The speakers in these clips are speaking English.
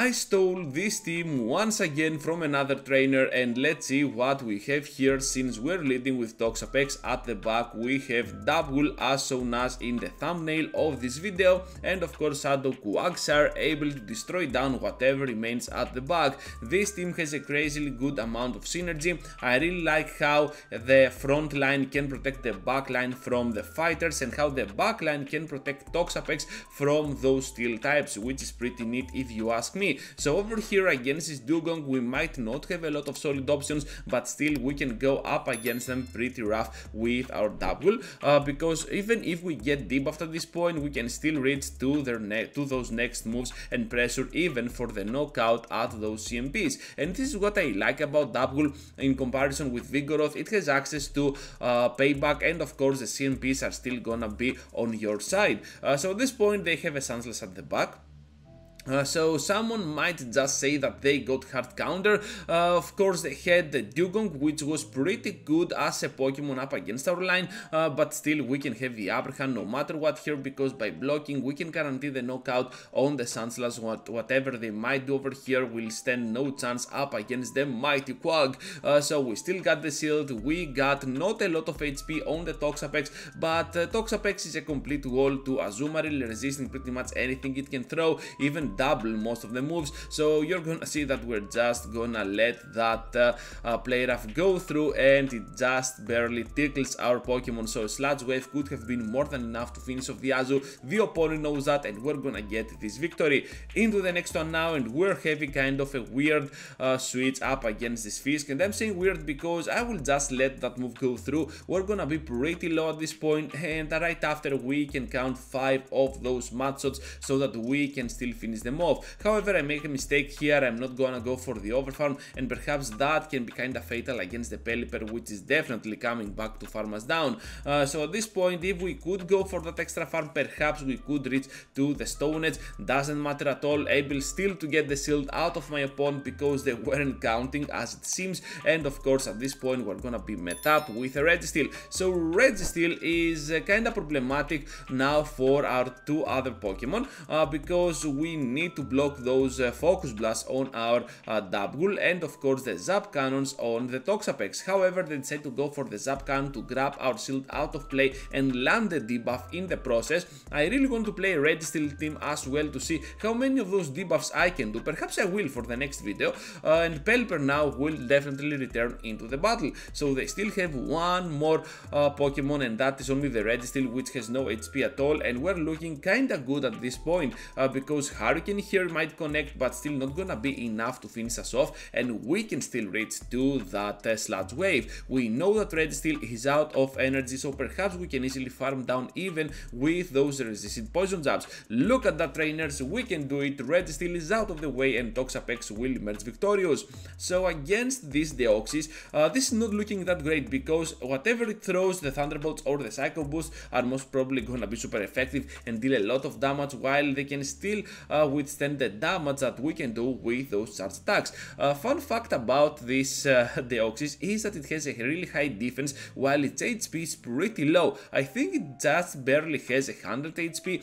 I stole this team once again from another trainer, and let's see what we have here. Since we're leading with Toxapex at the back, we have Double as shown as in the thumbnail of this video, and of course Shadow Quagsire able to destroy down whatever remains at the back. This team has a crazily good amount of synergy. I really like how the front line can protect the back line from the fighters, and how the back line can protect Toxapex from those steel types, which is pretty neat if you ask me. So over here against this Dugong, we might not have a lot of solid options, but still we can go up against them pretty rough with our Double, because even if we get debuffed at this point, we can still reach to those next moves and pressure even for the knockout at those CMPs. And this is what I like about Double in comparison with Vigoroth. It has access to payback, and of course the CMPs are still gonna be on your side. So at this point they have a Sunsless at the back. So someone might just say that they got hard counter. Of course they had the Dugong, which was pretty good as a Pokemon up against our line, but still we can have the upper hand no matter what here, because by blocking we can guarantee the knockout on the Sunslash. Whatever they might do over here will stand no chance up against the mighty Quag. So we still got the shield, we got not a lot of HP on the Toxapex, but Toxapex is a complete wall to Azumarill, resisting pretty much anything it can throw, even double most of the moves. So you're gonna see that we're just gonna let that play rough go through, and it just barely tickles our Pokemon. So Sludge Wave could have been more than enough to finish off the Azu. The opponent knows that, and we're gonna get this victory. Into the next one now, and we're having kind of a weird switch up against this Fisk, and I'm saying weird because I will just let that move go through. We're gonna be pretty low at this point, and right after we can count 5 of those mud shots so that we can still finish them off. However, I make a mistake here. I'm not gonna go for the overfarm, and perhaps that can be kind of fatal against the Pelipper, which is definitely coming back to farm us down. So at this point, if we could go for that extra farm, perhaps we could reach to the Stone Edge. Doesn't matter at all. Able still to get the shield out of my opponent because they weren't counting as it seems, and of course at this point we're gonna be met up with a Registeel. So Registeel is kind of problematic now for our 2 other Pokemon, because we need to block those Focus Blasts on our Double, and of course the Zap Cannons on the Toxapex. However, they decide to go for the Zap Cannon to grab our shield out of play and land the debuff in the process. I really want to play a Registeel team as well to see how many of those debuffs I can do. Perhaps I will for the next video, and Pelipper now will definitely return into the battle. So they still have one more Pokemon, and that is only the Registeel, which has no HP at all, and we're looking kinda good at this point, because Hurricane here might connect, but still not gonna be enough to finish us off, and we can still reach to that Sludge Wave. We know that Registeel is out of energy, so perhaps we can easily farm down even with those resisted poison jabs. Look at that, trainers, we can do it. Registeel is out of the way, and Toxapex will emerge victorious. So against this Deoxys, this is not looking that great, because whatever it throws, the Thunderbolts or the Psycho Boost are most probably gonna be super effective and deal a lot of damage, while they can still withstand the damage that we can do with those charge attacks. Fun fact about this Deoxys is that it has a really high defense while its HP is pretty low. I think it just barely has 100 HP,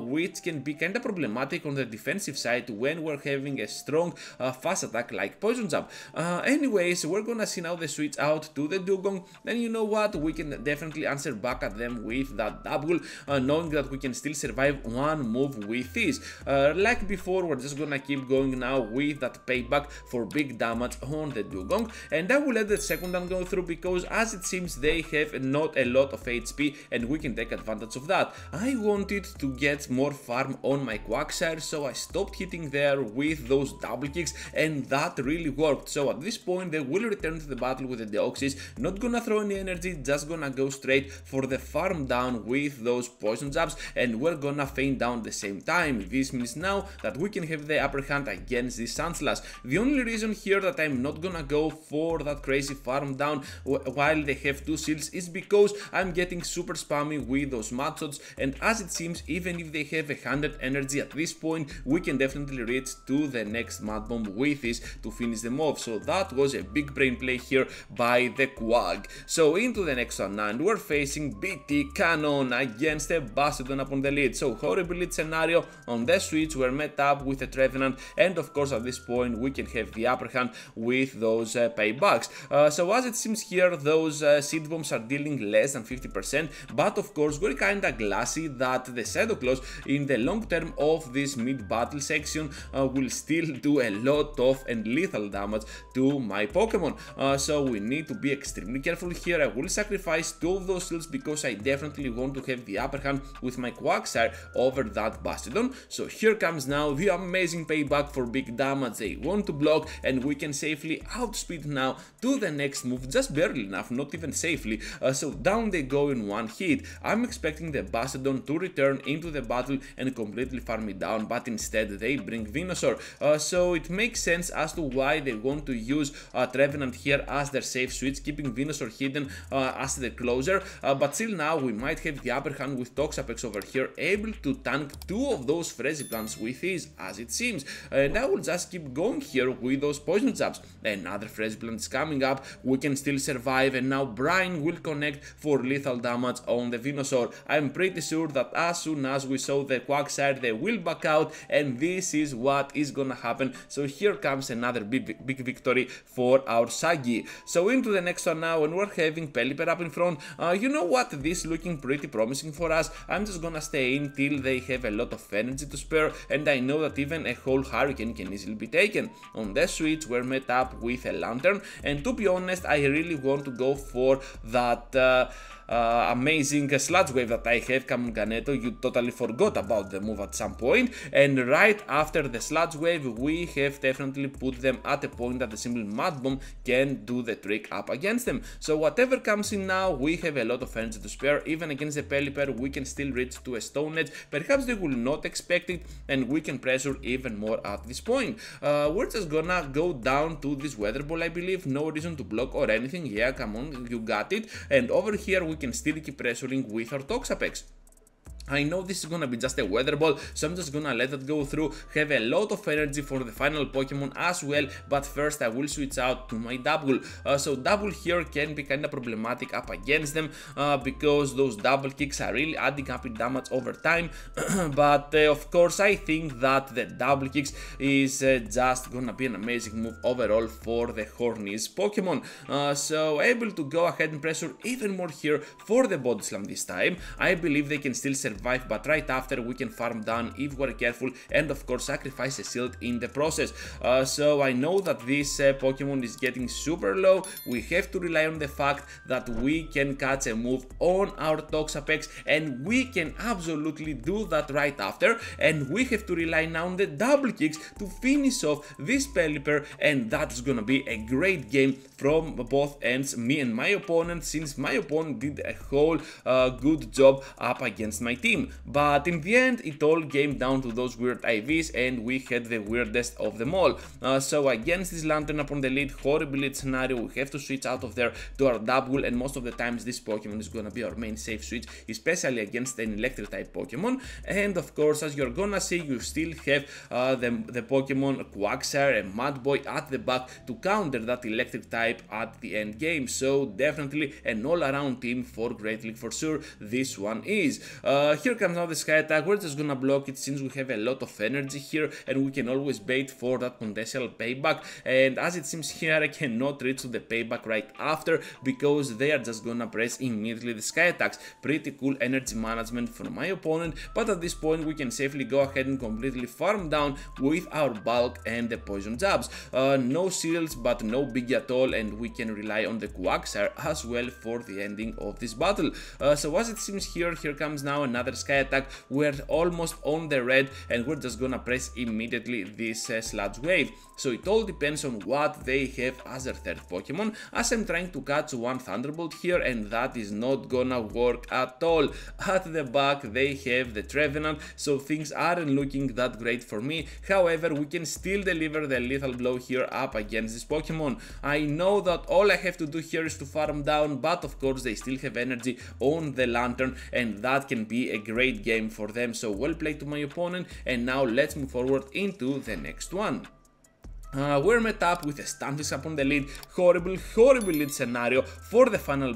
which can be kinda problematic on the defensive side when we're having a strong fast attack like Poison Jab. Anyways, we're gonna see now the switch out to the Dugong, and you know what, we can definitely answer back at them with that Double, knowing that we can still survive one move with this. Like before, we're just gonna keep going now with that payback for big damage on the Dugong, and I will let the second one go through because as it seems they have not a lot of HP and we can take advantage of that. I wanted to get more farm on my Quagsire, so I stopped hitting there with those double kicks, and that really worked. So at this point they will return to the battle with the Deoxys, not gonna throw any energy, just gonna go straight for the farm down with those poison jabs, and we're gonna feign down at the same time. This means now that we can have the upper hand against this Sandslash. The only reason here that I'm not gonna go for that crazy farm down while they have 2 shields is because I'm getting super spammy with those mud shots, and as it seems, even if they have 100 energy at this point, we can definitely reach to the next mud bomb with this to finish them off. So that was a big brain play here by the Quag. So into the next one, and we're facing BT Cannon against a Bastiodon upon the lead. So horrible lead scenario on the switch, were met up with a Trevenant, and of course at this point we can have the upper hand with those paybacks. So as it seems here, those seed bombs are dealing less than 50%, but of course we're kinda glassy that the Shadow Claws in the long term of this mid-battle section will still do a lot of and lethal damage to my Pokemon. So we need to be extremely careful here. I will sacrifice 2 of those shields because I definitely want to have the upper hand with my Quagsire over that Bastiodon. So here comes now the amazing payback for big damage they want to block, and we can safely outspeed now to the next move, just barely enough, not even safely. So down they go in one hit. I'm expecting the Bastiodon to return into the battle and completely farm me down, but instead they bring Venusaur. So it makes sense as to why they want to use Trevenant here as their safe switch, keeping Venusaur hidden as the closer, but still now we might have the upper hand with Toxapex over here, able to tank 2 of those Frenzy Plants with ease, as it seems. And I will just keep going here with those Poison Jabs. Another Frenzy Plant is coming up, we can still survive, and now Brine will connect for lethal damage on the Venusaur. I'm pretty sure that as soon as we saw the Quagsire, they will back out, and this is what is gonna happen. So here comes another big victory for our Shaggy. So into the next one now, and we're having Pelipper up in front. You know what, this is looking pretty promising for us. I'm just gonna stay in till they have a lot of energy to spare, and I know that even a whole Hurricane can easily be taken. On the switch we're met up with a Lantern, and to be honest I really want to go for that amazing Sludge Wave that I have. Come on Ganeto, you totally forgot about the move at some point, and right after the Sludge Wave we have definitely put them at a point that the simple Mud Bomb can do the trick up against them. So whatever comes in now, we have a lot of energy to spare. Even against the Pelipper we can still reach to a Stone Edge, perhaps they will not expect it, and we can pressure even more at this point. We're just gonna go down to this Weather Ball, I believe. No reason to block or anything. Yeah, come on, you got it. And over here we can still keep pressuring with our Toxapex. I know this is gonna be just a Weather Ball, so I'm just gonna let it go through, have a lot of energy for the final Pokemon as well, but first I will switch out to my Double. So Double here can be kinda problematic up against them, because those double kicks are really adding up in damage over time, but of course I think that the double kicks is just gonna be an amazing move overall for the Hornies Pokemon. So able to go ahead and pressure even more here for the Body Slam this time. I believe they can still survive, but right after we can farm down if we're careful, and of course sacrifice a shield in the process. So I know that this Pokemon is getting super low. We have to rely on the fact that we can catch a move on our Toxapex, and we can absolutely do that right after, and we have to rely now on the double kicks to finish off this Pelipper, and that is gonna be a great game from both ends, me and my opponent, since my opponent did a whole good job up against my team. But in the end it all came down to those weird IVs, and we had the weirdest of them all. So against this Lantern upon the lead, horrible lead scenario, we have to switch out of there to our Double, and most of the times this Pokemon is gonna be our main safe switch, especially against an electric type Pokemon. And of course, as you're gonna see, you still have the Pokemon Quagsire and Mudboy at the back to counter that electric type at the end game. So definitely an all-around team for Great League for sure, this one is. Here comes now the Sky Attack. We're just gonna block it since we have a lot of energy here, and we can always bait for that potential payback. And as it seems here, I cannot reach to the payback right after because they are just gonna press immediately the Sky Attacks. Pretty cool energy management from my opponent, but at this point we can safely go ahead and completely farm down with our Bulk and the Poison Jabs. No shields, but no big at all, and we can rely on the Quagsire as well for the ending of this battle. So as it seems here comes now another Sky Attack. We're almost on the red, and we're just gonna press immediately this Sludge Wave. So it all depends on what they have as their third Pokemon, as I'm trying to catch one Thunderbolt here, and that is not gonna work at all. At the back they have the Trevenant, so things aren't looking that great for me. However, we can still deliver the lethal blow here up against this Pokemon. I know that all I have to do here is to farm down, but of course they still have energy on the Lantern, and that can be a great game for them. So well played to my opponent, and now let's move forward into the next one. We're met up with a Stunfisk upon the lead, horrible lead scenario for the final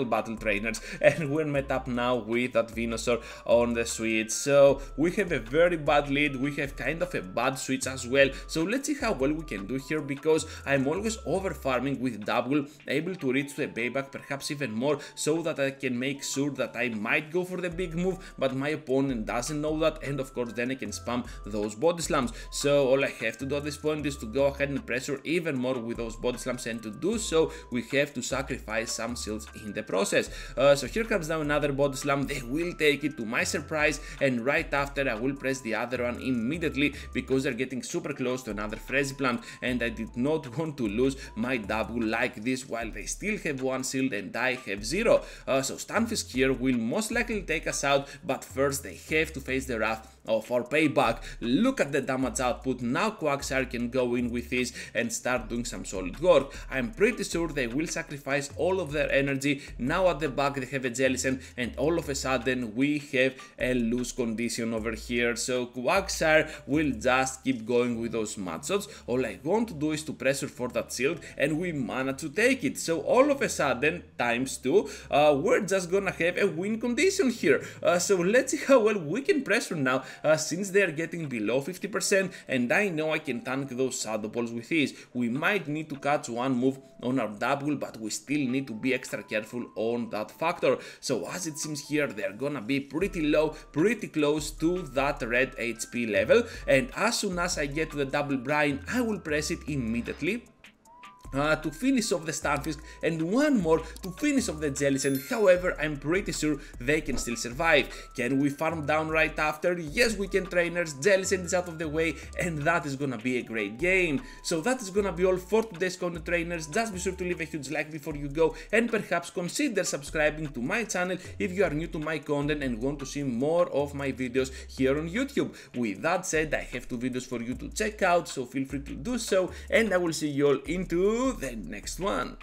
battle trainers, and we're met up now with that Venusaur on the switch. So we have a very bad lead, we have kind of a bad switch as well, so let's see how well we can do here, because I'm always over farming with double, able to reach to a payback, perhaps even more, so that I can make sure that I might go for the big move, but my opponent doesn't know that, and of course then I can spam those body slams. So all I have to do at this point is to go ahead and pressure even more with those body slams, and to do so we have to sacrifice some shields in the process. So here comes now another body slam, they will take it to my surprise, and right after I will press the other one immediately, because they're getting super close to another Frenzy Plant, and I did not want to lose my double like this while they still have one shield and I have zero. So Stunfisk here will most likely take us out, but first they have to face the wrath of our payback. Look at the damage output, now Quagsire can go in with this and start doing some solid work. I'm pretty sure they will sacrifice all of their energy, now at the back they have a Jellicent, and all of a sudden we have a lose condition over here, so Quagsire will just keep going with those mud shots. All I want to do is to pressure for that shield, and we managed to take it, so all of a sudden ×2, we're just gonna have a win condition here. So let's see how well we can pressure now, since they're getting below 50%, and I know I can tank those shadow balls with ease. We might need to catch one move on our double, but we still need to be extra careful on that factor. So as it seems here, they're gonna be pretty low, pretty close to that red HP level, and as soon as I get to the double brine, I will press it immediately to finish off the Stunfisk, and one more to finish off the Jellicent. However, I'm pretty sure they can still survive. Can we farm down right after? Yes, we can, trainers. Jellicent is out of the way, and that is gonna be a great game. So that is gonna be all for today's content, trainers. Just be sure to leave a huge like before you go, and perhaps consider subscribing to my channel if you are new to my content and want to see more of my videos here on YouTube. With that said, I have 2 videos for you to check out, so feel free to do so, and I will see you all into the next one.